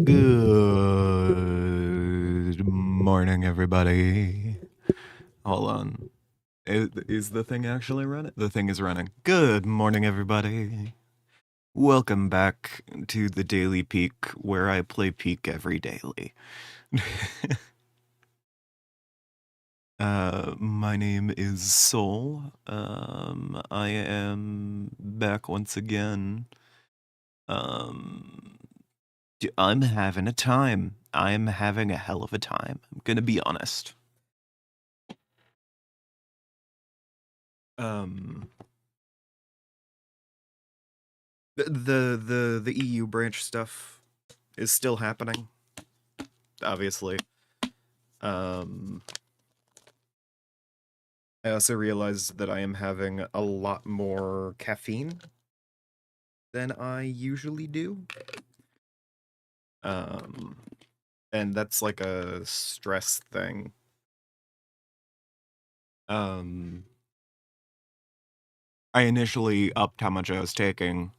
Good morning, everybody. Hold on. Is the thing actually running? The thing is running. Good morning, everybody. Welcome back to the Daily Peak, where I play Peak every daily. My name is Soul. I am back once again. I'm having a time. I'm having a hell of a time. I'm gonna be honest. Um, the EU branch stuff is still happening, obviously. Um, I also realized that I am having a lot more caffeine than I usually do. Um, and that's like a stress thing. Um, I initially upped how much I was taking,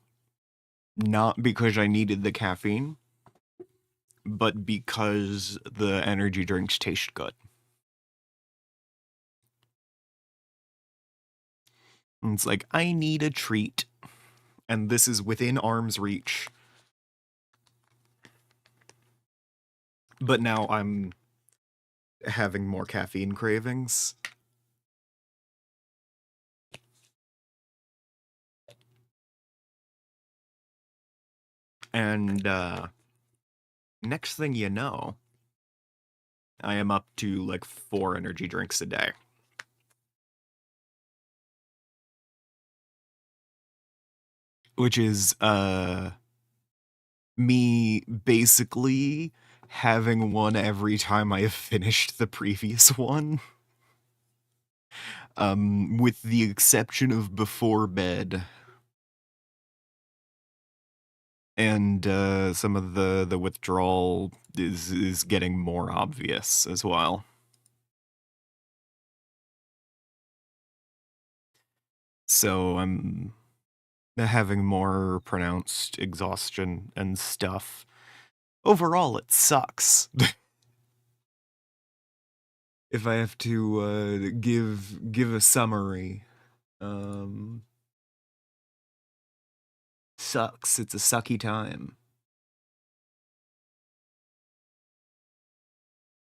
not because I needed the caffeine, but because the energy drinks taste good. And it's like, I need a treat, and this is within arm's reach. But now I'm having more caffeine cravings. And next thing you know, I am up to like 4 energy drinks a day. Which is me basically having one every time I have finished the previous one. With the exception of before bed. And some of the withdrawal is getting more obvious as well. So I'm having more pronounced exhaustion and stuff. Overall, it sucks. If I have to give a summary, sucks. It's a sucky time.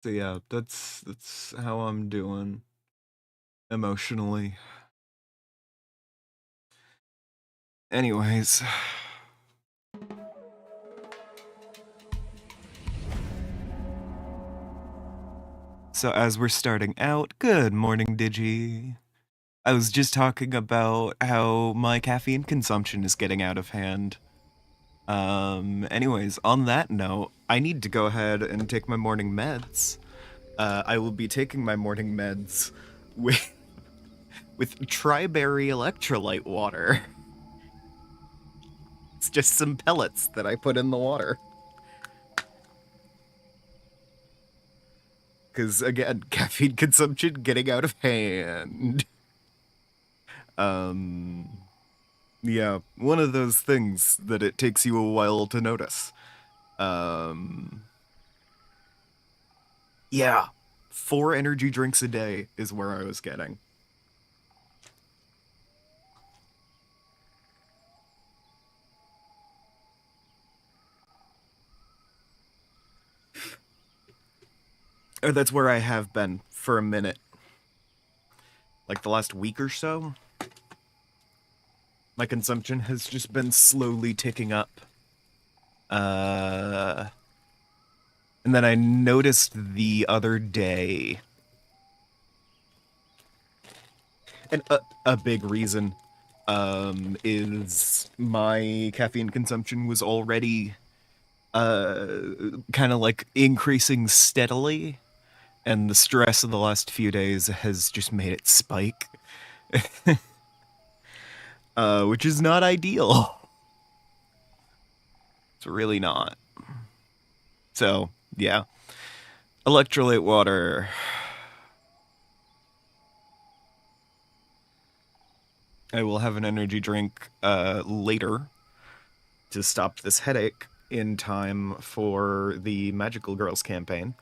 So yeah, that's how I'm doing emotionally. Anyways, so as we're starting out, good morning, Digi. I was just talking about how my caffeine consumption is getting out of hand. Anyways, on that note, I need to go ahead and take my morning meds. I will be taking my morning meds with Tri-Berry electrolyte water. It's just some pellets that I put in the water. Because, again, caffeine consumption getting out of hand. Yeah, one of those things that it takes you a while to notice. Yeah, 4 energy drinks a day is where I was getting. Or that's where I have been for a minute. Like the last week or so. My consumption has just been slowly ticking up. And then I noticed the other day, and a big reason is my caffeine consumption was already kind of like increasing steadily, and the stress of the last few days has just made it spike. Which is not ideal. It's really not. So, yeah. Electrolyte water. I will have an energy drink later to stop this headache. in time for the Magical Girls campaign.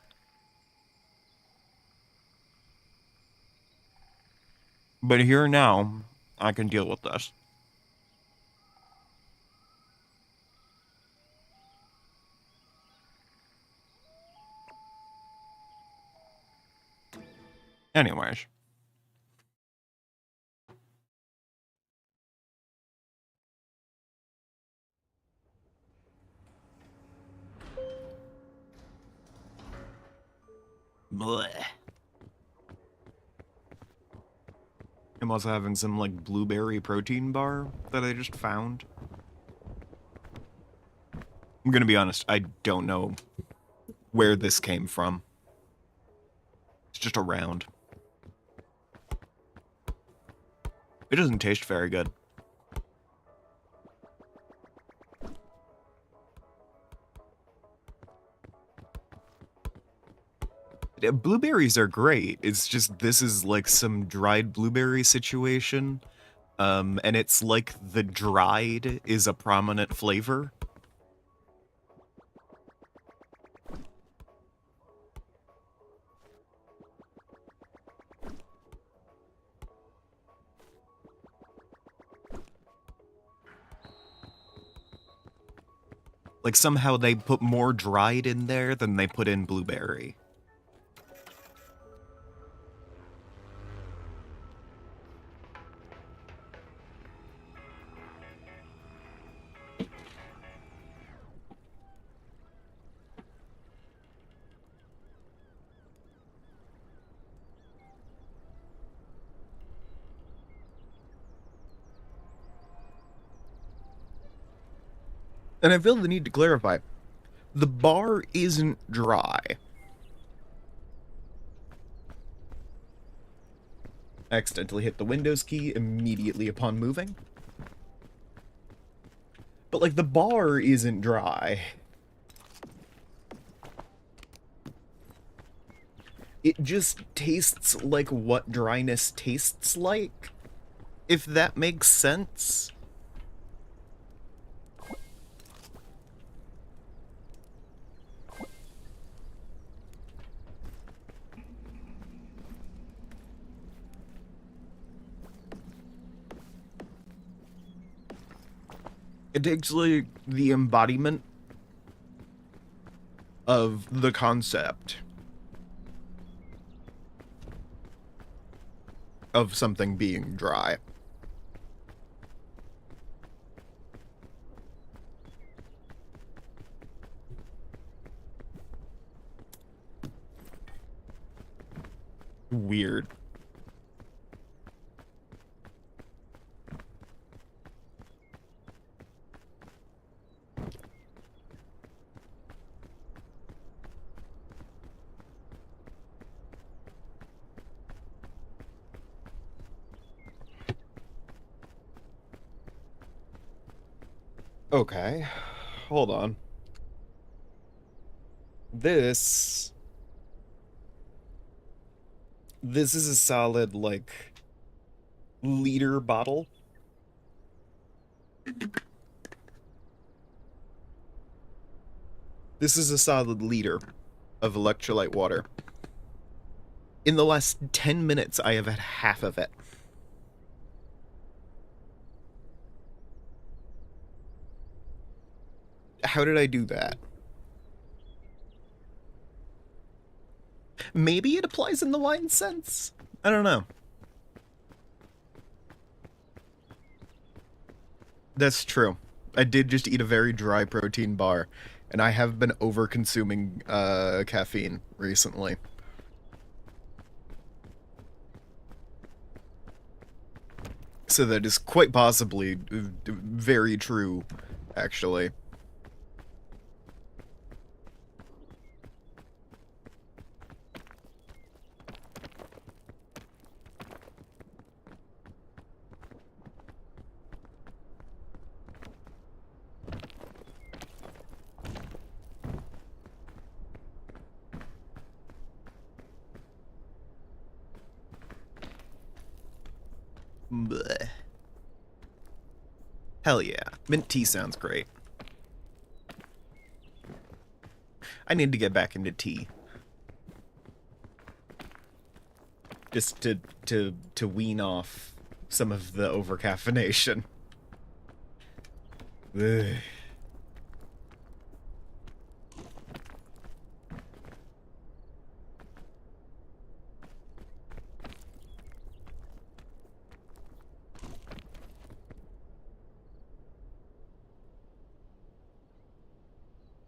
But here now, I can deal with this. Anyways. Blech. I'm also having some, like, blueberry protein bar that I just found. I'm gonna be honest, I don't know where this came from. It's just around. It doesn't taste very good. Blueberries are great. It's just this is like some dried blueberry situation. And it's like the dried is a prominent flavor. Like somehow they put more dried in there than they put in blueberry. And I feel the need to clarify. The bar isn't dry. I accidentally hit the Windows key immediately upon moving. But, like, the bar isn't dry. It just tastes like what dryness tastes like, if that makes sense. It takes, like, the embodiment of the concept of something being dry. Weird. Okay, hold on. This is a solid, like, liter bottle. This is a solid liter of electrolyte water. In the last 10 minutes, I have had half of it. How did I do that? Maybe it applies in the wine sense? I don't know. That's true. I did just eat a very dry protein bar, and I have been over-consuming caffeine recently. So that is quite possibly very true, actually. Bleh. Hell yeah. Mint tea sounds great. I need to get back into tea. Just to wean off some of the overcaffeination. Ugh.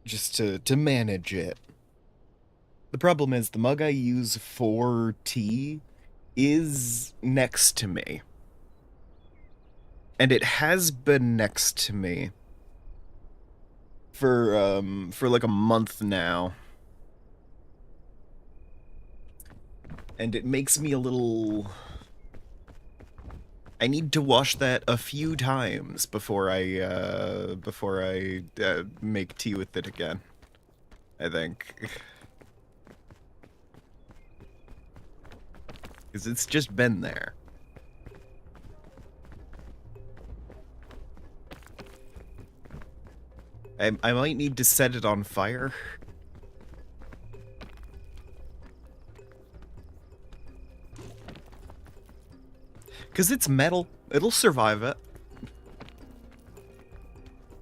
Just to manage it. The problem is the mug I use for tea is next to me. And it has been next to me for like a month now. And it makes me a little... I need to wash that a few times before I make tea with it again, I think. Because it's just been there. I might need to set it on fire. Because it's metal. It'll survive it.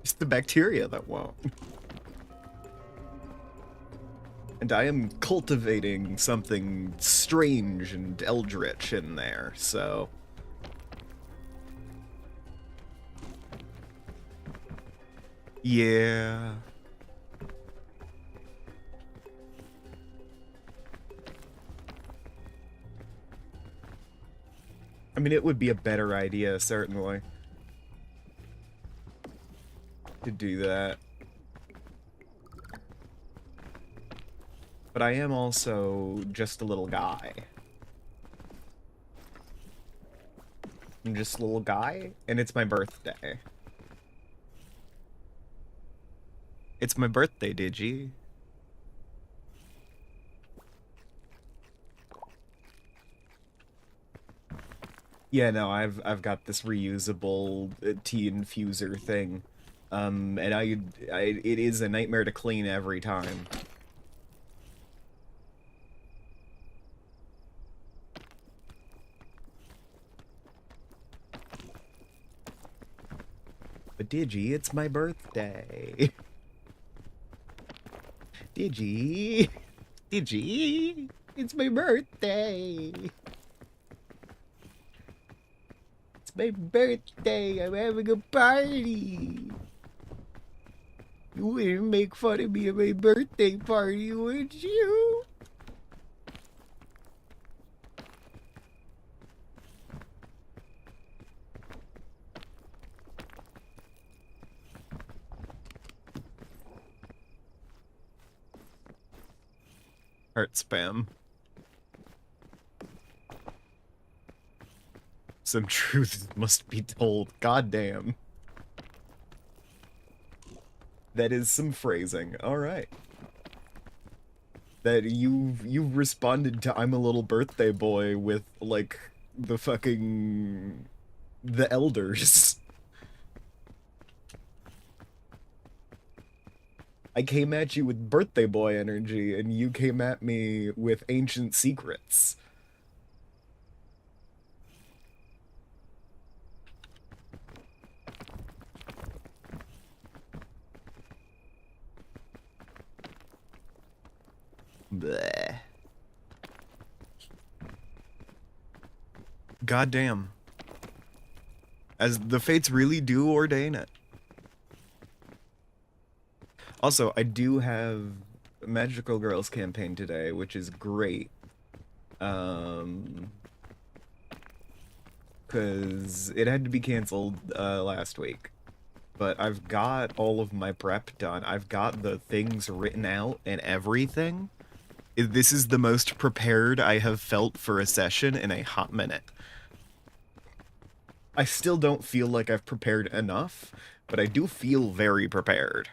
It's the bacteria that won't. And I am cultivating something strange and eldritch in there, so... Yeah... I mean, it would be a better idea, certainly, to do that. But I am also just a little guy. I'm just a little guy, and it's my birthday. It's my birthday, Digi. Yeah, no, I've got this reusable tea infuser thing, and it is a nightmare to clean every time. But Digi, it's my birthday. Digi, Digi, it's my birthday. It's my birthday, I'm having a party. You wouldn't make fun of me at my birthday party, would you? Heart spam. Some truth must be told. Goddamn. That is some phrasing. Alright. That you've responded to I'm a little birthday boy with, like, the fucking... the elders. I came at you with birthday boy energy, and you came at me with ancient secrets. Bleh. Goddamn. As the fates really do ordain it. Also, I do have a Magical Girls campaign today, which is great. Because it had to be canceled last week. But I've got all of my prep done. I've got the things written out and everything. This is the most prepared I have felt for a session in a hot minute. I still don't feel like I've prepared enough, but I do feel very prepared.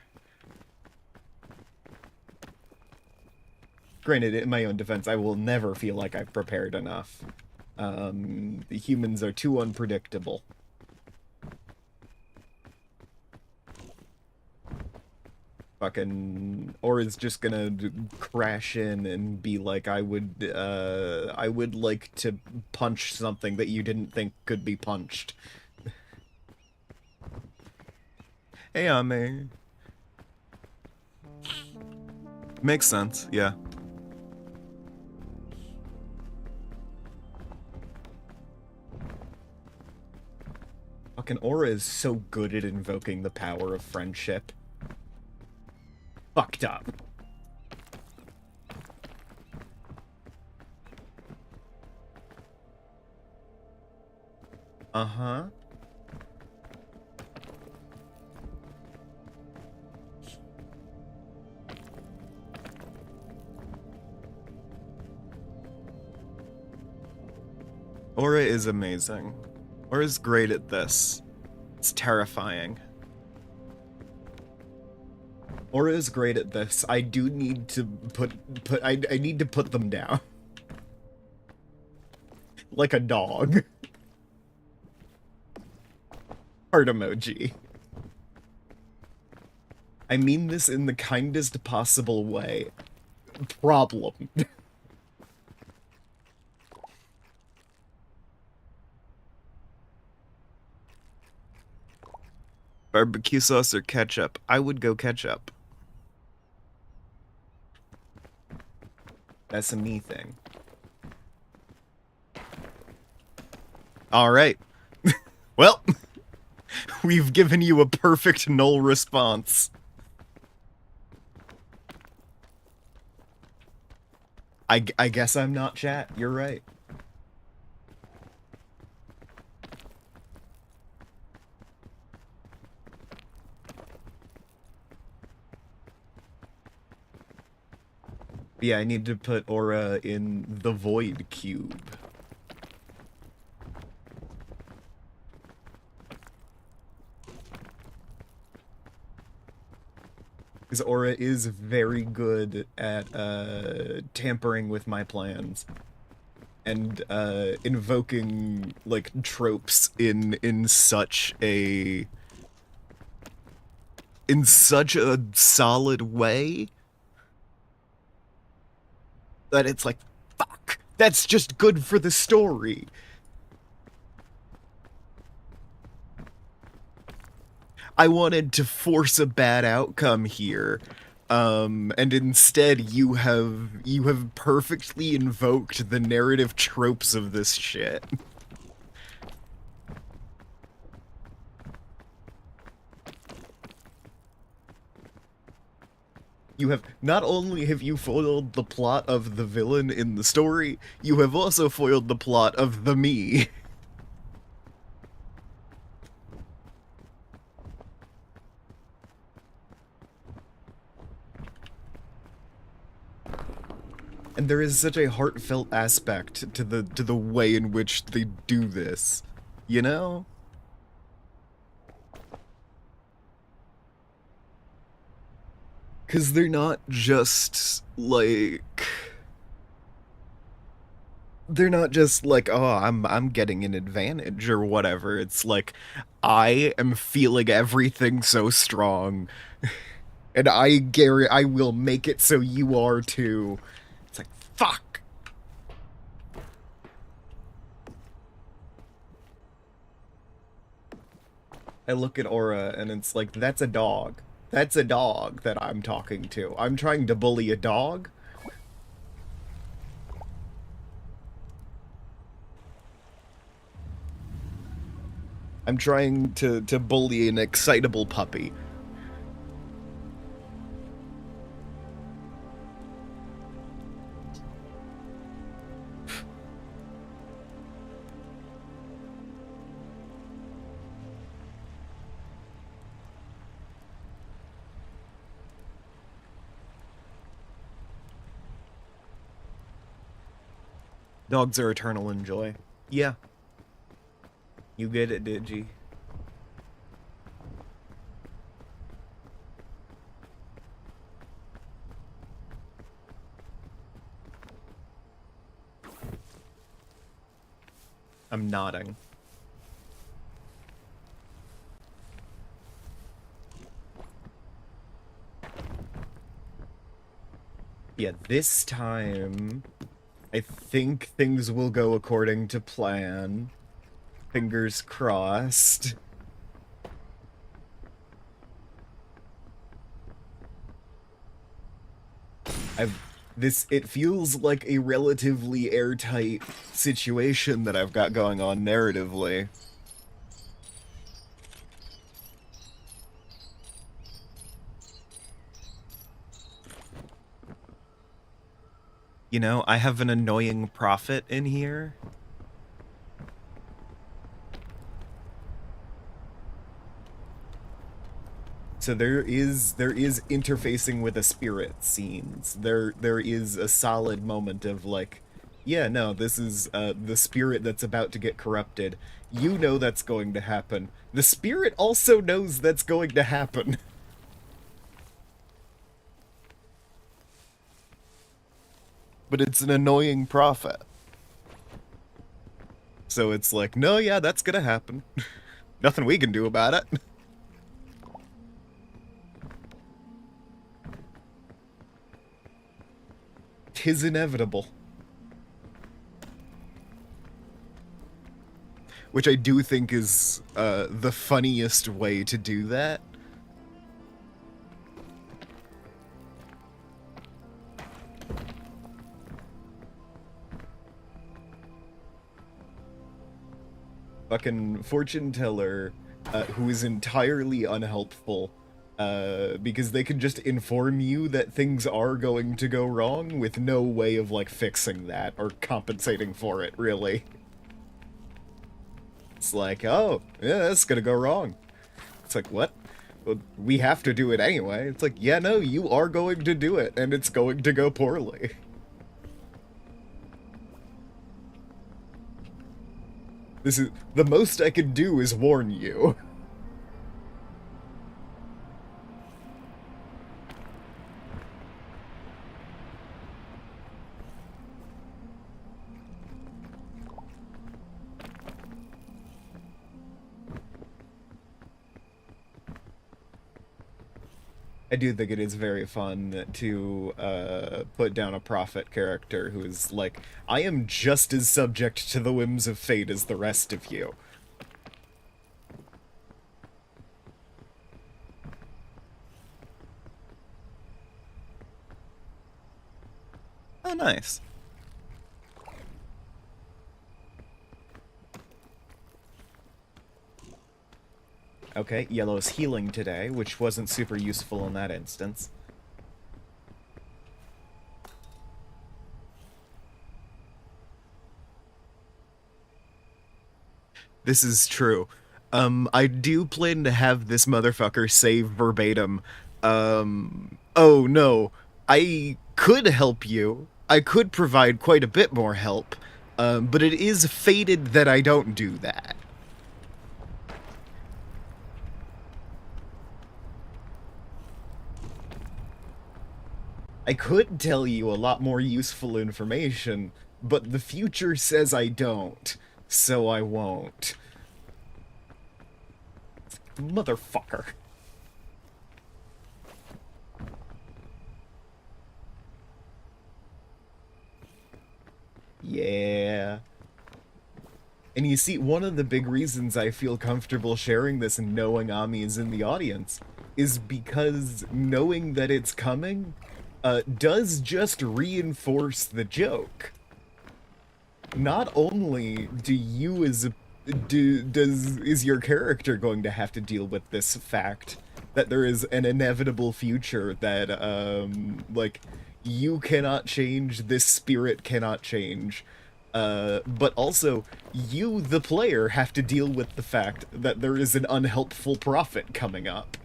Granted, in my own defense, I will never feel like I've prepared enough. The humans are too unpredictable. Fucking, or is just gonna crash in and be like, I would like to punch something that you didn't think could be punched. Hey, Ame. Makes sense, yeah. Fucking Aura is so good at invoking the power of friendship. Fucked up. Uh-huh. Aura is amazing. Aura's great at this. It's terrifying. Aura is great at this. I do need to I need to put them down. Like a dog. Heart emoji. I mean this in the kindest possible way. Problem. Barbecue sauce or ketchup? I would go ketchup. That's a me thing. Alright. Well, we've given you a perfect null response. I guess I'm not chat. You're right. Yeah, I need to put Aura in the Void Cube. Because Aura is very good at tampering with my plans. And invoking, like, tropes in such a solid way that it's like, fuck, that's just good for the story. I wanted to force a bad outcome here, and instead you have perfectly invoked the narrative tropes of this shit. You have, not only have you foiled the plot of the villain in the story, you have also foiled the plot of the me. And there is such a heartfelt aspect to the way in which they do this, you know? Cause they're not just like, oh, I'm getting an advantage or whatever. It's like, I am feeling everything so strong, and I will make it so you are too. It's like, fuck. I look at Aura and it's like, that's a dog. That's a dog that I'm talking to. I'm trying to bully a dog. I'm trying to bully an excitable puppy. Dogs are eternal in joy. Yeah. You get it, Digi. I'm nodding. Yeah, this time, I think things will go according to plan. Fingers crossed. It feels like a relatively airtight situation that I've got going on narratively. You know, I have an annoying prophet in here. So there is interfacing with a spirit scenes. There is a solid moment of like, yeah, no, this is the spirit that's about to get corrupted. You know that's going to happen. The spirit also knows that's going to happen. But it's an annoying prophet. So it's like, no, yeah, that's gonna happen. Nothing we can do about it. Tis inevitable. Which I do think is the funniest way to do that. Fucking fortune teller who is entirely unhelpful because they can just inform you that things are going to go wrong with no way of like fixing that or compensating for it, really. It's like, oh, yeah, that's gonna go wrong. It's like, what? Well, we have to do it anyway. It's like, yeah, no, you are going to do it, and it's going to go poorly. This is the most I can do is warn you. I do think it is very fun to put down a prophet character who is like, I am just as subject to the whims of fate as the rest of you. Oh, nice. Okay, yellow's healing today, which wasn't super useful in that instance. This is true. I do plan to have this motherfucker say verbatim, oh no, I could help you. I could provide quite a bit more help, but it is fated that I don't do that. I could tell you a lot more useful information, but the future says I don't, so I won't. Motherfucker. Yeah. And you see, one of the big reasons I feel comfortable sharing this and knowing Ami is in the audience is because knowing that it's coming does just reinforce the joke. Not only do you as a is your character going to have to deal with this fact that there is an inevitable future that like you cannot change, this spirit cannot change, but also you the player have to deal with the fact that there is an unhelpful prophet coming up.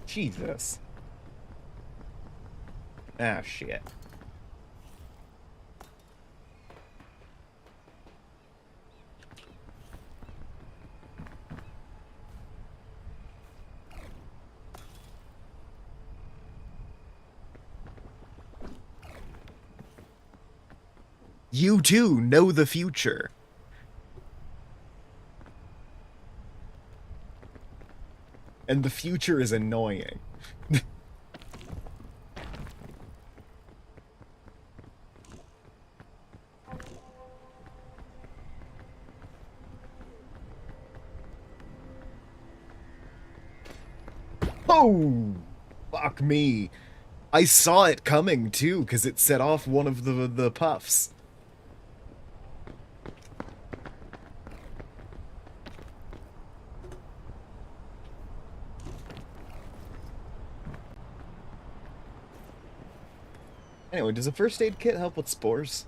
Jesus. Ah, shit. You too know the future. And the future is annoying. Oh, fuck me. I saw it coming too, because it set off one of the puffs. Anyway, does a first aid kit help with spores?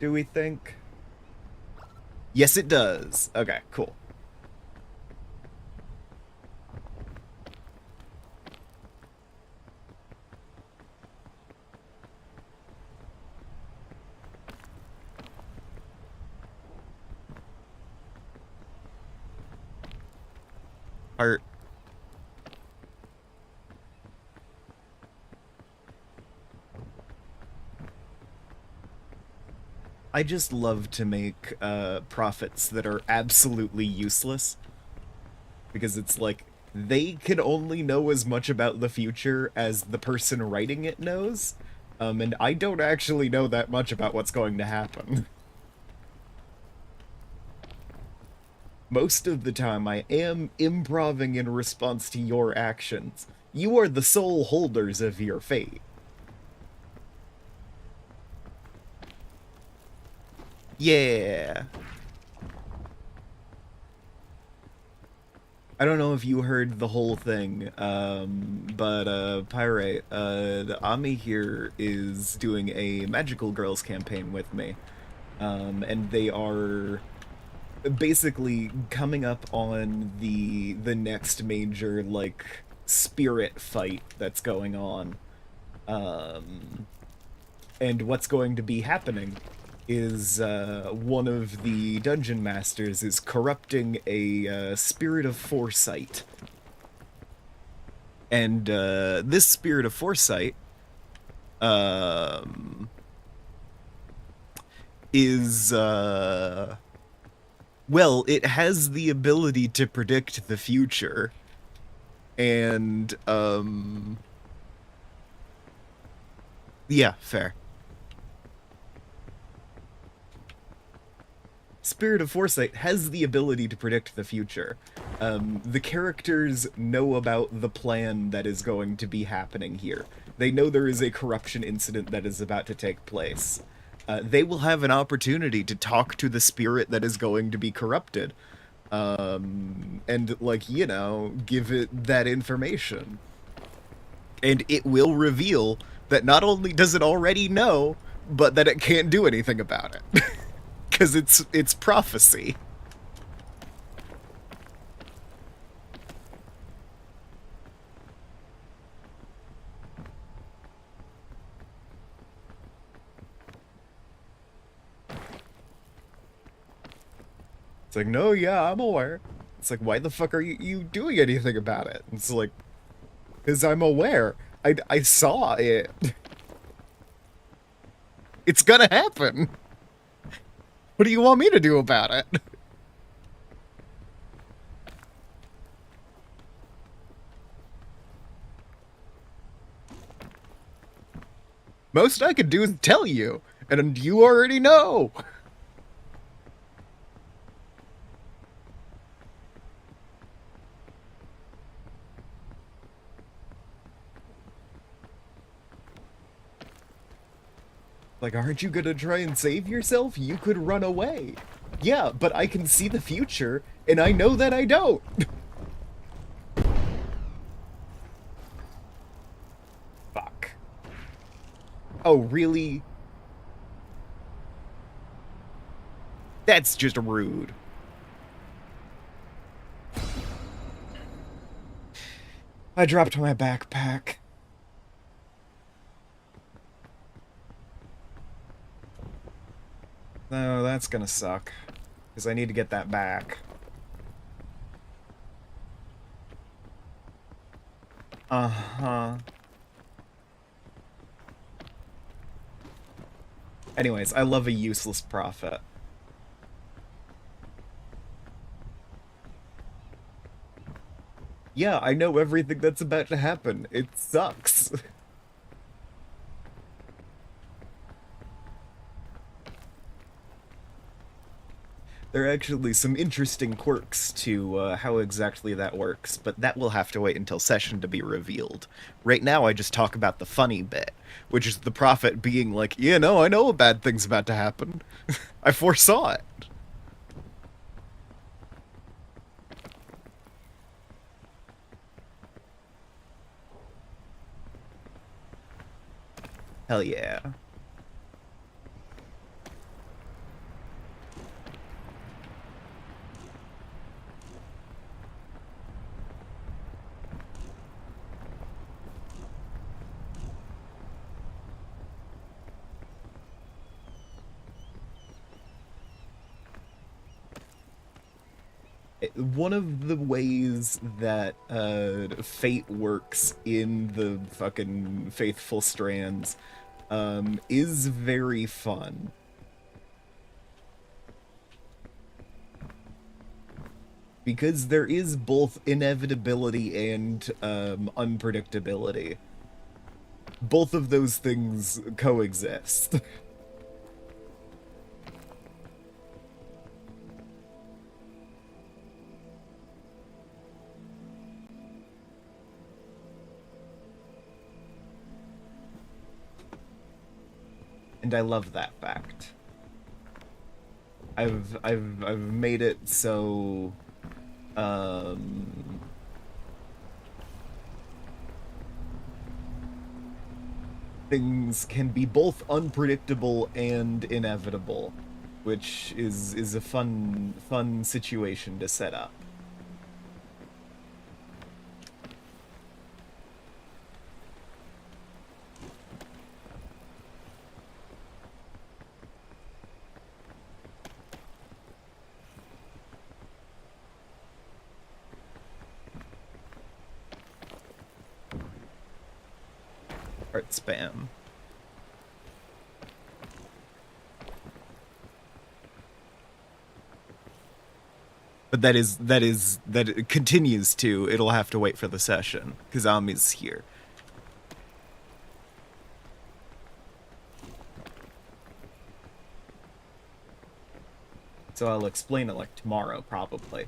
Do we think? Yes, it does. Okay, cool. Heart. I just love to make profits that are absolutely useless. Because it's like, they can only know as much about the future as the person writing it knows. And I don't actually know that much about what's going to happen. Most of the time, I am improving in response to your actions. You are the sole holders of your fate. Yeah. I don't know if you heard the whole thing, but Pyrite, the Ami here is doing a Magical Girls campaign with me. And they are basically coming up on the next major, like, spirit fight that's going on. And what's going to be happening is one of the dungeon masters is corrupting a spirit of foresight. And this spirit of foresight is well, it has the ability to predict the future. And yeah, fair. Spirit of Foresight has the ability to predict the future. The characters know about the plan that is going to be happening here. They know there is a corruption incident that is about to take place. They will have an opportunity to talk to the spirit that is going to be corrupted. And, like, you know, give it that information. And it will reveal that not only does it already know, but that it can't do anything about it. Because it's prophecy. It's like, no, yeah, I'm aware. It's like, why the fuck are you doing anything about it? It's like, because I'm aware. I saw it. It's gonna happen. What do you want me to do about it? Most I could do is tell you, and you already know. Like, aren't you gonna try and save yourself? You could run away. Yeah, but I can see the future, and I know that I don't. Fuck. Oh, really? That's just rude. I dropped my backpack. No, that's gonna suck. Because I need to get that back. Uh-huh. Anyways, I love a useless prophet. Yeah, I know everything that's about to happen. It sucks. There are actually some interesting quirks to how exactly that works, but that will have to wait until session to be revealed. Right now, I just talk about the funny bit, which is the prophet being like, "Yeah, no, I know a bad thing's about to happen. I foresaw it." Hell yeah. One of the ways that fate works in the fucking Faithful Strands is very fun. Because there is both inevitability and unpredictability. Both of those things coexist. And I love that fact. I've made it so things can be both unpredictable and inevitable, which is a fun situation to set up. Art spam. But that it continues to. It'll have to wait for the session because Ami's here. So I'll explain it like tomorrow, probably.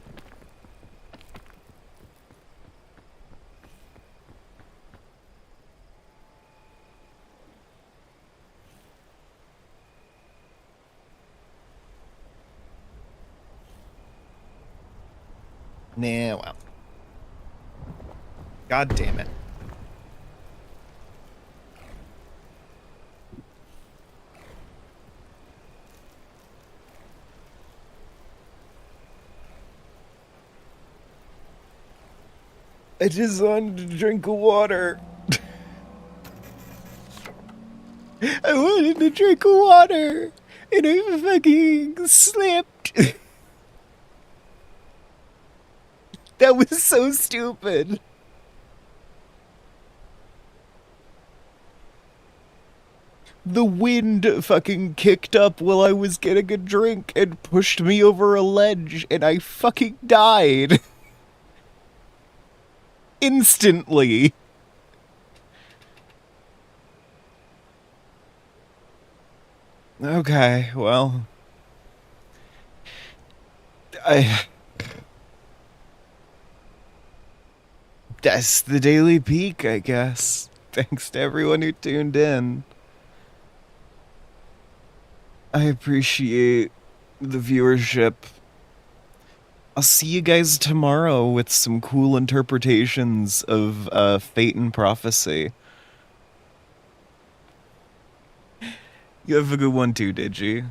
Nah, well. God damn it. I just wanted to drink water. I wanted to drink water, and I fucking slipped. That was so stupid. The wind fucking kicked up while I was getting a drink and pushed me over a ledge, and I fucking died. Instantly. Okay, well. That's the Daily Peak, I guess. Thanks to everyone who tuned in. I appreciate the viewership. I'll see you guys tomorrow with some cool interpretations of Fate and Prophecy. You have a good one too, Digi.